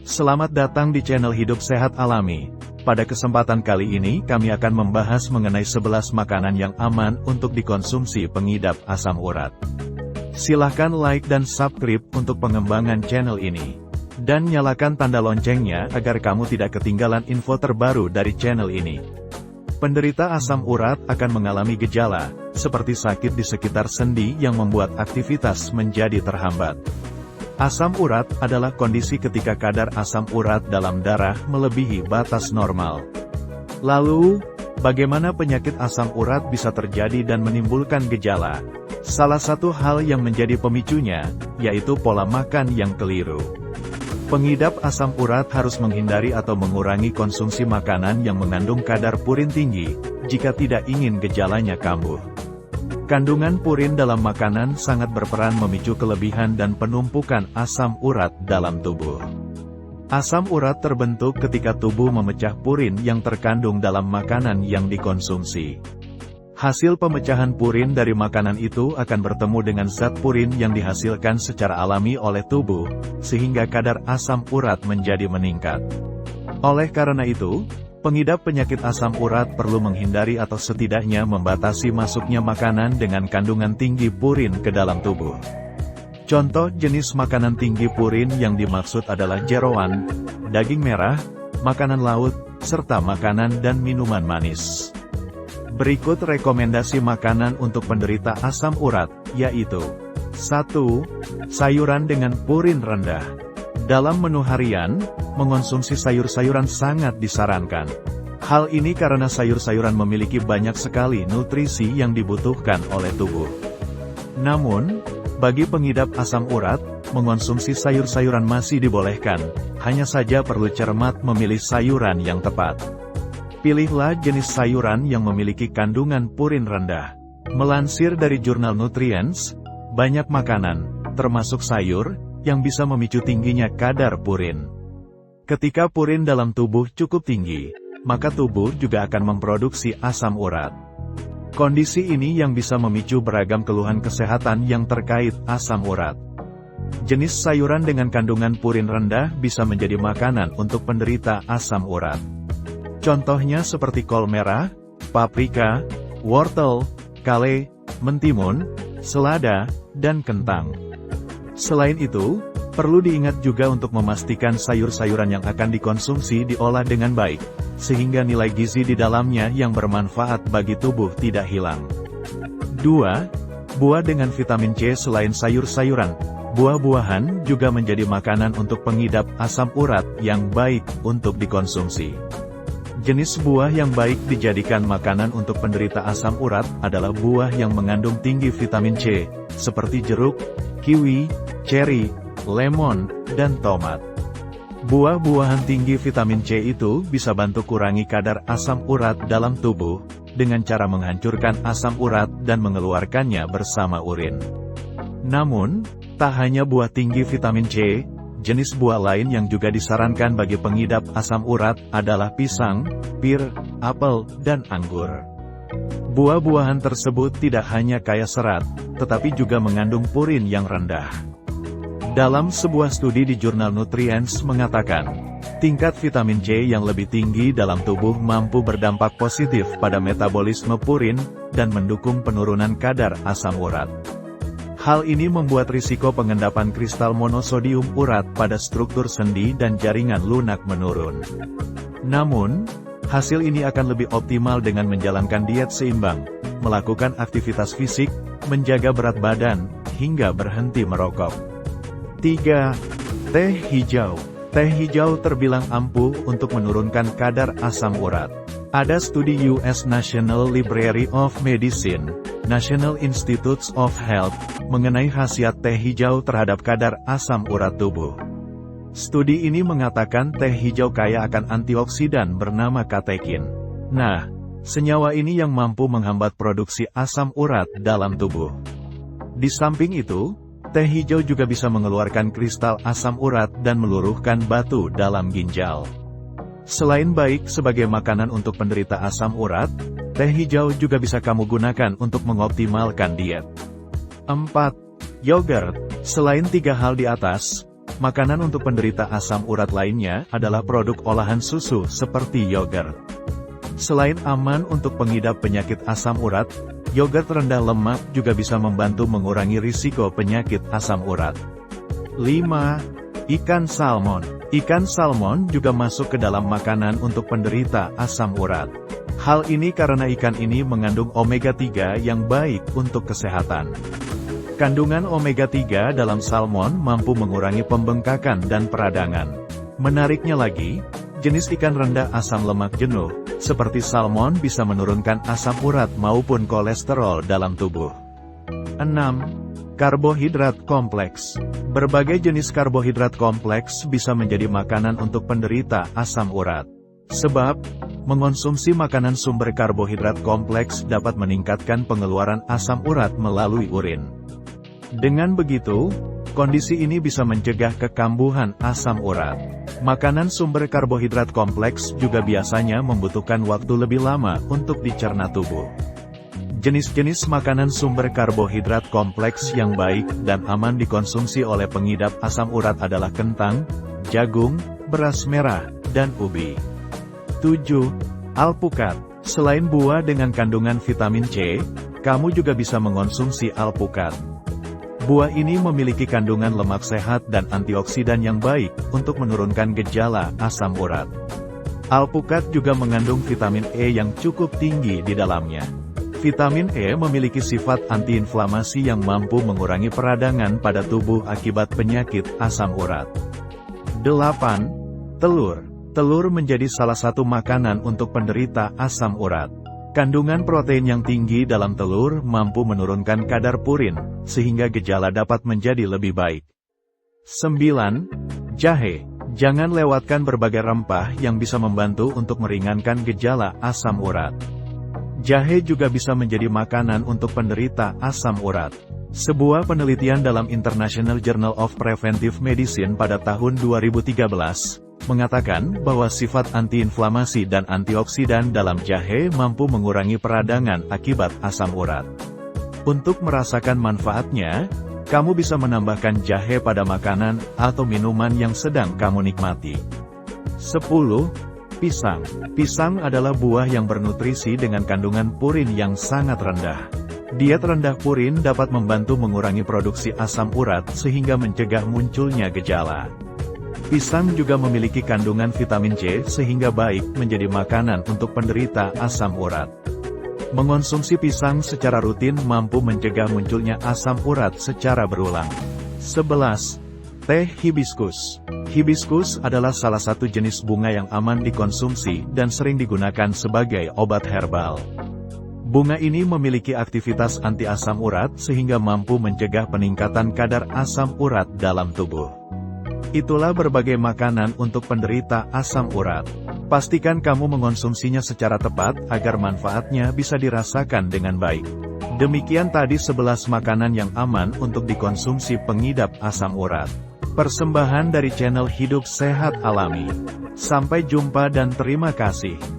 Selamat datang di channel Hidup Sehat Alami. Pada kesempatan kali ini kami akan membahas mengenai 11 makanan yang aman untuk dikonsumsi pengidap asam urat. Silahkan like dan subscribe untuk pengembangan channel ini. Dan nyalakan tanda loncengnya agar kamu tidak ketinggalan info terbaru dari channel ini. Penderita asam urat akan mengalami gejala, seperti sakit di sekitar sendi yang membuat aktivitas menjadi terhambat. Asam urat adalah kondisi ketika kadar asam urat dalam darah melebihi batas normal. Lalu, bagaimana penyakit asam urat bisa terjadi dan menimbulkan gejala? Salah satu hal yang menjadi pemicunya, yaitu pola makan yang keliru. Pengidap asam urat harus menghindari atau mengurangi konsumsi makanan yang mengandung kadar purin tinggi, jika tidak ingin gejalanya kambuh. Kandungan purin dalam makanan sangat berperan memicu kelebihan dan penumpukan asam urat dalam tubuh. Asam urat terbentuk ketika tubuh memecah purin yang terkandung dalam makanan yang dikonsumsi. Hasil pemecahan purin dari makanan itu akan bertemu dengan zat purin yang dihasilkan secara alami oleh tubuh, sehingga kadar asam urat menjadi meningkat. Oleh karena itu, pengidap penyakit asam urat perlu menghindari atau setidaknya membatasi masuknya makanan dengan kandungan tinggi purin ke dalam tubuh. Contoh jenis makanan tinggi purin yang dimaksud adalah jeroan, daging merah, makanan laut, serta makanan dan minuman manis. Berikut rekomendasi makanan untuk penderita asam urat, yaitu 1. Sayuran dengan purin rendah. Dalam menu harian, mengonsumsi sayur-sayuran sangat disarankan. Hal ini karena sayur-sayuran memiliki banyak sekali nutrisi yang dibutuhkan oleh tubuh. Namun, bagi pengidap asam urat, mengonsumsi sayur-sayuran masih dibolehkan, hanya saja perlu cermat memilih sayuran yang tepat. Pilihlah jenis sayuran yang memiliki kandungan purin rendah. Melansir dari jurnal Nutrients, banyak makanan, termasuk sayur, yang bisa memicu tingginya kadar purin. Ketika purin dalam tubuh cukup tinggi, maka tubuh juga akan memproduksi asam urat. Kondisi ini yang bisa memicu beragam keluhan kesehatan yang terkait asam urat. Jenis sayuran dengan kandungan purin rendah bisa menjadi makanan untuk penderita asam urat. Contohnya seperti kol merah, paprika, wortel, kale, mentimun, selada, dan kentang. Selain itu, perlu diingat juga untuk memastikan sayur-sayuran yang akan dikonsumsi diolah dengan baik, sehingga nilai gizi di dalamnya yang bermanfaat bagi tubuh tidak hilang. 2. Buah dengan vitamin C. Selain sayur-sayuran, buah-buahan juga menjadi makanan untuk pengidap asam urat yang baik untuk dikonsumsi. Jenis buah yang baik dijadikan makanan untuk penderita asam urat adalah buah yang mengandung tinggi vitamin C, seperti jeruk, kiwi, ceri, lemon, dan tomat. Buah-buahan tinggi vitamin C itu bisa bantu kurangi kadar asam urat dalam tubuh, dengan cara menghancurkan asam urat dan mengeluarkannya bersama urin. Namun, tak hanya buah tinggi vitamin C, jenis buah lain yang juga disarankan bagi pengidap asam urat adalah pisang, pir, apel, dan anggur. Buah-buahan tersebut tidak hanya kaya serat, tetapi juga mengandung purin yang rendah. Dalam sebuah studi di jurnal Nutrients mengatakan, tingkat vitamin C yang lebih tinggi dalam tubuh mampu berdampak positif pada metabolisme purin, dan mendukung penurunan kadar asam urat. Hal ini membuat risiko pengendapan kristal monosodium urat pada struktur sendi dan jaringan lunak menurun. Namun, hasil ini akan lebih optimal dengan menjalankan diet seimbang, melakukan aktivitas fisik, menjaga berat badan, hingga berhenti merokok. 3. Teh hijau. Teh hijau terbilang ampuh untuk menurunkan kadar asam urat. Ada studi US National Library of Medicine, National Institutes of Health, mengenai khasiat teh hijau terhadap kadar asam urat tubuh. Studi ini mengatakan teh hijau kaya akan antioksidan bernama katekin. Nah, senyawa ini yang mampu menghambat produksi asam urat dalam tubuh. Di samping itu, teh hijau juga bisa mengeluarkan kristal asam urat dan meluruhkan batu dalam ginjal. Selain baik sebagai makanan untuk penderita asam urat, teh hijau juga bisa kamu gunakan untuk mengoptimalkan diet. 4. Yogurt. Selain 3 hal di atas, Makanan untuk penderita asam urat lainnya adalah produk olahan susu seperti yogurt. Selain aman untuk pengidap penyakit asam urat, yogurt rendah lemak juga bisa membantu mengurangi risiko penyakit asam urat. 5. Ikan salmon. Ikan salmon juga masuk ke dalam makanan untuk penderita asam urat. Hal ini karena ikan ini mengandung omega-3 yang baik untuk kesehatan. Kandungan omega-3 dalam salmon mampu mengurangi pembengkakan dan peradangan. Menariknya lagi, jenis ikan rendah asam lemak jenuh, seperti salmon bisa menurunkan asam urat maupun kolesterol dalam tubuh. 6. Karbohidrat kompleks. Berbagai jenis karbohidrat kompleks bisa menjadi makanan untuk penderita asam urat. Sebab, mengonsumsi makanan sumber karbohidrat kompleks dapat meningkatkan pengeluaran asam urat melalui urin. Dengan begitu, kondisi ini bisa mencegah kekambuhan asam urat. Makanan sumber karbohidrat kompleks juga biasanya membutuhkan waktu lebih lama untuk dicerna tubuh. Jenis-jenis makanan sumber karbohidrat kompleks yang baik dan aman dikonsumsi oleh pengidap asam urat adalah kentang, jagung, beras merah, dan ubi. 7. Alpukat. Selain buah dengan kandungan vitamin C, kamu juga bisa mengonsumsi alpukat. Buah ini memiliki kandungan lemak sehat dan antioksidan yang baik untuk menurunkan gejala asam urat. Alpukat juga mengandung vitamin E yang cukup tinggi di dalamnya. Vitamin E memiliki sifat antiinflamasi yang mampu mengurangi peradangan pada tubuh akibat penyakit asam urat. 8. Telur. Telur menjadi salah satu makanan untuk penderita asam urat. Kandungan protein yang tinggi dalam telur mampu menurunkan kadar purin, sehingga gejala dapat menjadi lebih baik. 9. Jahe. Jangan lewatkan berbagai rempah yang bisa membantu untuk meringankan gejala asam urat. Jahe juga bisa menjadi makanan untuk penderita asam urat. Sebuah penelitian dalam International Journal of Preventive Medicine pada tahun 2013, mengatakan bahwa sifat antiinflamasi dan antioksidan dalam jahe mampu mengurangi peradangan akibat asam urat. Untuk merasakan manfaatnya, kamu bisa menambahkan jahe pada makanan atau minuman yang sedang kamu nikmati. 10. Pisang. Pisang adalah buah yang bernutrisi dengan kandungan purin yang sangat rendah. Diet rendah purin dapat membantu mengurangi produksi asam urat sehingga mencegah munculnya gejala. Pisang juga memiliki kandungan vitamin C sehingga baik menjadi makanan untuk penderita asam urat. Mengonsumsi pisang secara rutin mampu mencegah munculnya asam urat secara berulang. 11. Teh hibiscus. Hibiscus adalah salah satu jenis bunga yang aman dikonsumsi dan sering digunakan sebagai obat herbal. Bunga ini memiliki aktivitas anti asam urat sehingga mampu mencegah peningkatan kadar asam urat dalam tubuh. Itulah berbagai makanan untuk penderita asam urat. Pastikan kamu mengonsumsinya secara tepat agar manfaatnya bisa dirasakan dengan baik. Demikian tadi 11 makanan yang aman untuk dikonsumsi pengidap asam urat. Persembahan dari channel Hidup Sehat Alami. Sampai jumpa dan terima kasih.